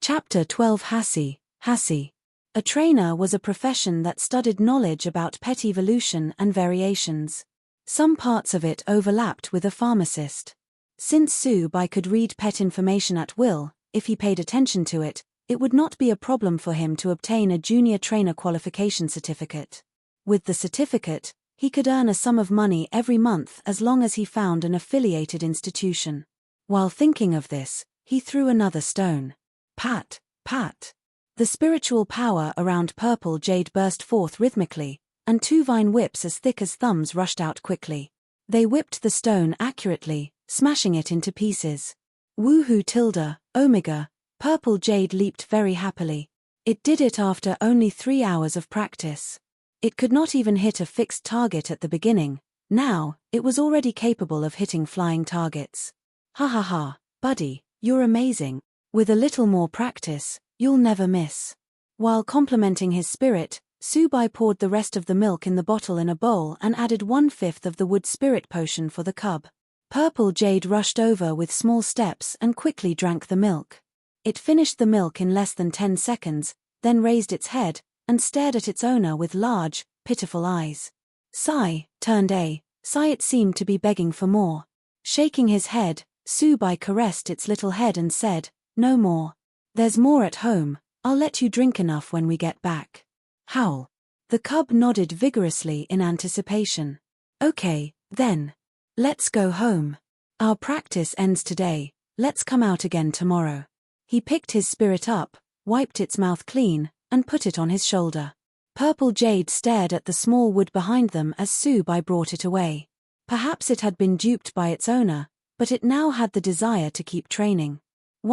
Chapter 12 Hasi. A trainer was a profession that studied knowledge about pet evolution and variations. Some parts of it overlapped with a pharmacist. Since Su-bai could read pet information at will, if he paid attention to it, it would not be a problem for him to obtain a junior trainer qualification certificate. With the certificate, he could earn a sum of money every month as long as he found an affiliated institution. While thinking of this, he threw another stone. Pat, pat. The spiritual power around purple jade burst forth rhythmically, and two vine whips as thick as thumbs rushed out quickly. They whipped the stone accurately, smashing it into pieces. Woohoo tilde, omega, purple jade leaped very happily. It did it after only 3 hours of practice. It could not even hit a fixed target at the beginning. Now, it was already capable of hitting flying targets. Ha ha ha, buddy, you're amazing. With a little more practice, you'll never miss. While complimenting his spirit, Su-bai poured the rest of the milk in the bottle in a bowl and added 1/5 of the wood spirit potion for the cub. Purple jade rushed over with small steps and quickly drank the milk. It finished the milk in less than 10 seconds, then raised its head and stared at its owner with large, pitiful eyes. Sigh, it seemed to be begging for more. Shaking his head, Su-bai caressed its little head and said, "No more. There's more at home, I'll let you drink enough when we get back." Howl. The cub nodded vigorously in anticipation. "Okay, then. Let's go home. Our practice ends today, let's come out again tomorrow." He picked his spirit up, wiped its mouth clean, and put it on his shoulder. Purple jade stared at the small wood behind them as Su-bai brought it away. Perhaps it had been duped by its owner, but it now had the desire to keep training.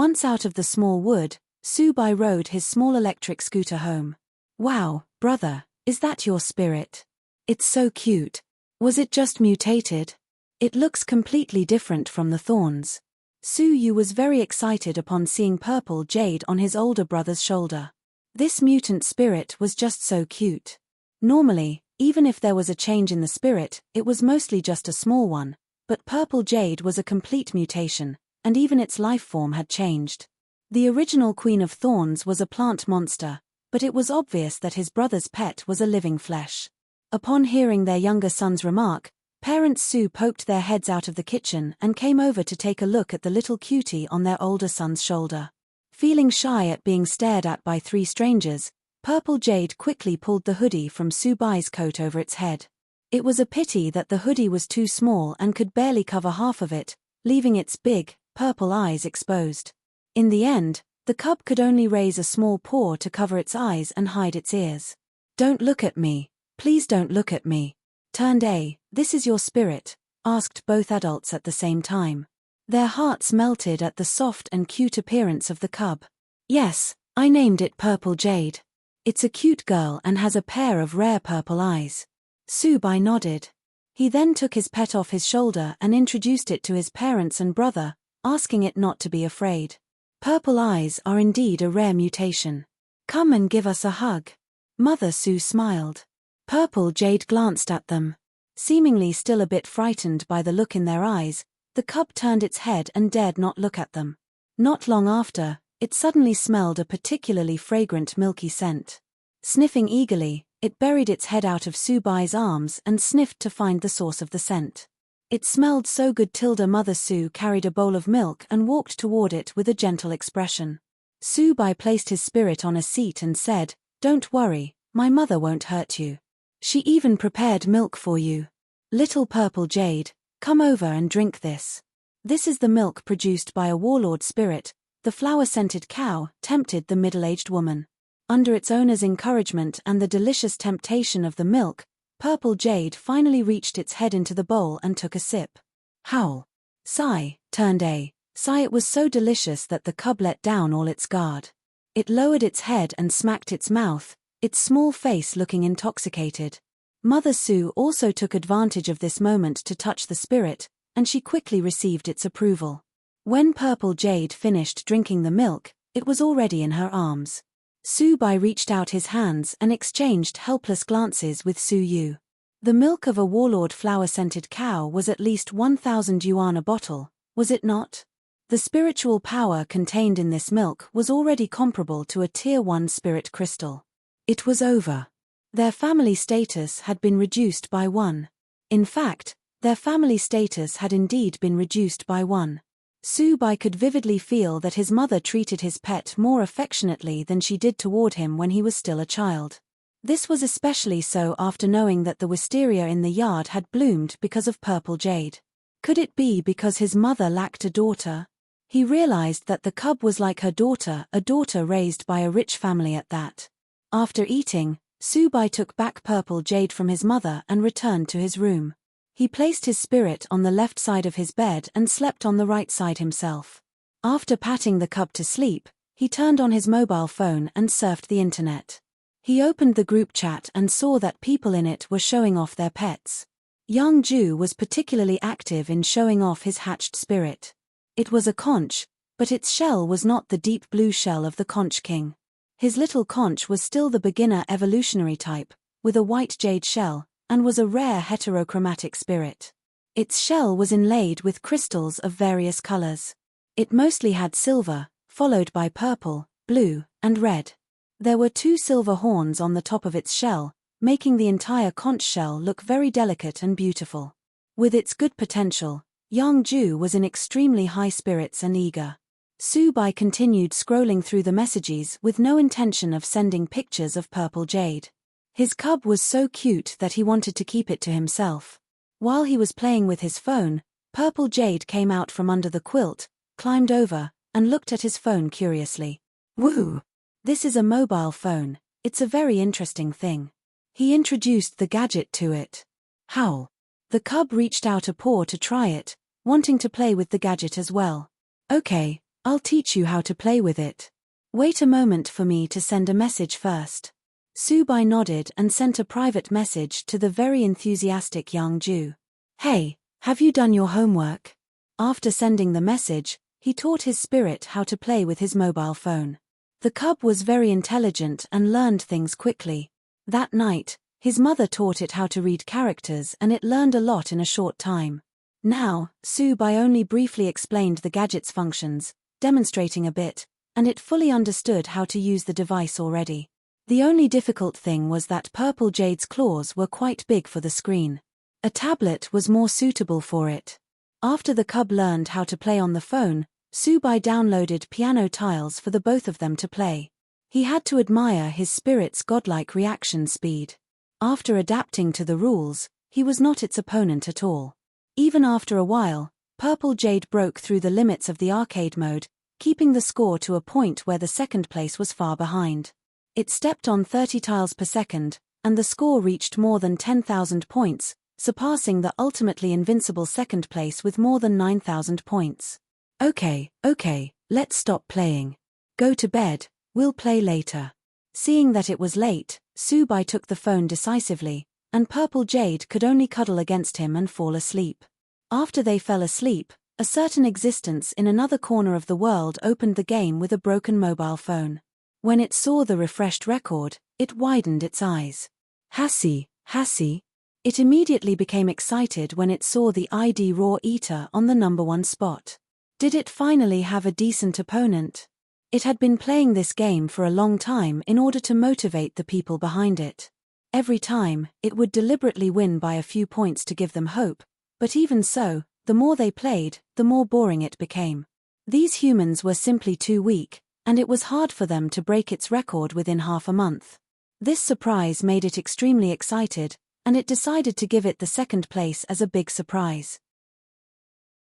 Once out of the small wood, Su-bai rode his small electric scooter home. "Wow, brother, is that your spirit? It's so cute. Was it just mutated? It looks completely different from the thorns." Su-yu was very excited upon seeing purple jade on his older brother's shoulder. This mutant spirit was just so cute. Normally, even if there was a change in the spirit, it was mostly just a small one, but purple jade was a complete mutation, and even its life form had changed. The original Queen of Thorns was a plant monster, but it was obvious that his brother's pet was a living flesh. Upon hearing their younger son's remark, parents Su poked their heads out of the kitchen and came over to take a look at the little cutie on their older son's shoulder. Feeling shy at being stared at by 3 strangers, purple jade quickly pulled the hoodie from Su-bai's coat over its head. It was a pity that the hoodie was too small and could barely cover half of it, leaving its big, purple eyes exposed. In the end, the cub could only raise a small paw to cover its eyes and hide its ears. "Don't look at me, please don't look at me." This is your spirit?" asked both adults at the same time. Their hearts melted at the soft and cute appearance of the cub. "Yes, I named it Purple Jade. It's a cute girl and has a pair of rare purple eyes." Su-bai nodded. He then took his pet off his shoulder and introduced it to his parents and brother, asking it not to be afraid. "Purple eyes are indeed a rare mutation. Come and give us a hug." Mother Su smiled. Purple Jade glanced at them. Seemingly still a bit frightened by the look in their eyes, the cub turned its head and dared not look at them. Not long after, it suddenly smelled a particularly fragrant milky scent. Sniffing eagerly, it buried its head out of Su-bai's arms and sniffed to find the source of the scent. It smelled so good Mother Su carried a bowl of milk and walked toward it with a gentle expression. Su-bai placed his spirit on a seat and said, "Don't worry, my mother won't hurt you. She even prepared milk for you. Little Purple Jade, come over and drink this." This is the milk produced by a warlord spirit. The flower-scented cow tempted the middle-aged woman. Under its owner's encouragement and the delicious temptation of the milk, Purple Jade finally reached its head into the bowl and took a sip. Howl. Sigh. It was so delicious that the cub let down all its guard. It lowered its head and smacked its mouth, its small face looking intoxicated. Mother Su also took advantage of this moment to touch the spirit, and she quickly received its approval. When Purple Jade finished drinking the milk, it was already in her arms. Su-bai reached out his hands and exchanged helpless glances with Su-yu. The milk of a warlord flower-scented cow was at least 1,000 yuan a bottle, was it not? The spiritual power contained in this milk was already comparable to a Tier 1 spirit crystal. It was over. Their family status had been reduced by 1. In fact, their family status had indeed been reduced by 1. Passerby could vividly feel that his mother treated his pet more affectionately than she did toward him when he was still a child. This was especially so after knowing that the wisteria in the yard had bloomed because of purple jade. Could it be because his mother lacked a daughter? He realized that the cub was like her daughter, a daughter raised by a rich family at that. After eating, Passerby took back purple jade from his mother and returned to his room. He placed his spirit on the left side of his bed and slept on the right side himself. After patting the cub to sleep, he turned on his mobile phone and surfed the internet. He opened the group chat and saw that people in it were showing off their pets. Young Ju was particularly active in showing off his hatched spirit. It was a conch, but its shell was not the deep blue shell of the conch king. His little conch was still the beginner evolutionary type, with a white jade shell, and was a rare heterochromatic spirit. Its shell was inlaid with crystals of various colors. It mostly had silver, followed by purple, blue, and red. There were 2 silver horns on the top of its shell, making the entire conch shell look very delicate and beautiful. With its good potential, young Ju was in extremely high spirits and eager. Passerby continued scrolling through the messages with no intention of sending pictures of purple jade. His cub was so cute that he wanted to keep it to himself. While he was playing with his phone, purple jade came out from under the quilt, climbed over, and looked at his phone curiously. Woo! This is a mobile phone, it's a very interesting thing. He introduced the gadget to it. How? The cub reached out a paw to try it, wanting to play with the gadget as well. Okay, I'll teach you how to play with it. Wait a moment for me to send a message first. Passerby nodded and sent a private message to the very enthusiastic young Ju. Hey, have you done your homework? After sending the message, he taught his spirit how to play with his mobile phone. The cub was very intelligent and learned things quickly. That night, his mother taught it how to read characters and it learned a lot in a short time. Now, Passerby only briefly explained the gadget's functions, demonstrating a bit, and it fully understood how to use the device already. The only difficult thing was that purple jade's claws were quite big for the screen. A tablet was more suitable for it. After the cub learned how to play on the phone, Passerby downloaded piano tiles for the both of them to play. He had to admire his spirit's godlike reaction speed. After adapting to the rules, he was not its opponent at all. Even after a while, purple jade broke through the limits of the arcade mode, keeping the score to a point where the second place was far behind. It stepped on 30 tiles per second, and the score reached more than 10,000 points, surpassing the ultimately invincible second place with more than 9,000 points. Okay, let's stop playing. Go to bed, we'll play later. Seeing that it was late, Passerby took the phone decisively, and purple jade could only cuddle against him and fall asleep. After they fell asleep, a certain existence in another corner of the world opened the game with a broken mobile phone. When it saw the refreshed record, it widened its eyes. Hasi. It immediately became excited when it saw the ID Raw Eater on the number 1 spot. Did it finally have a decent opponent? It had been playing this game for a long time in order to motivate the people behind it. Every time, it would deliberately win by a few points to give them hope, but even so, the more they played, the more boring it became. These humans were simply too weak, and it was hard for them to break its record within half a month. This surprise made it extremely excited, and it decided to give it the second place as a big surprise.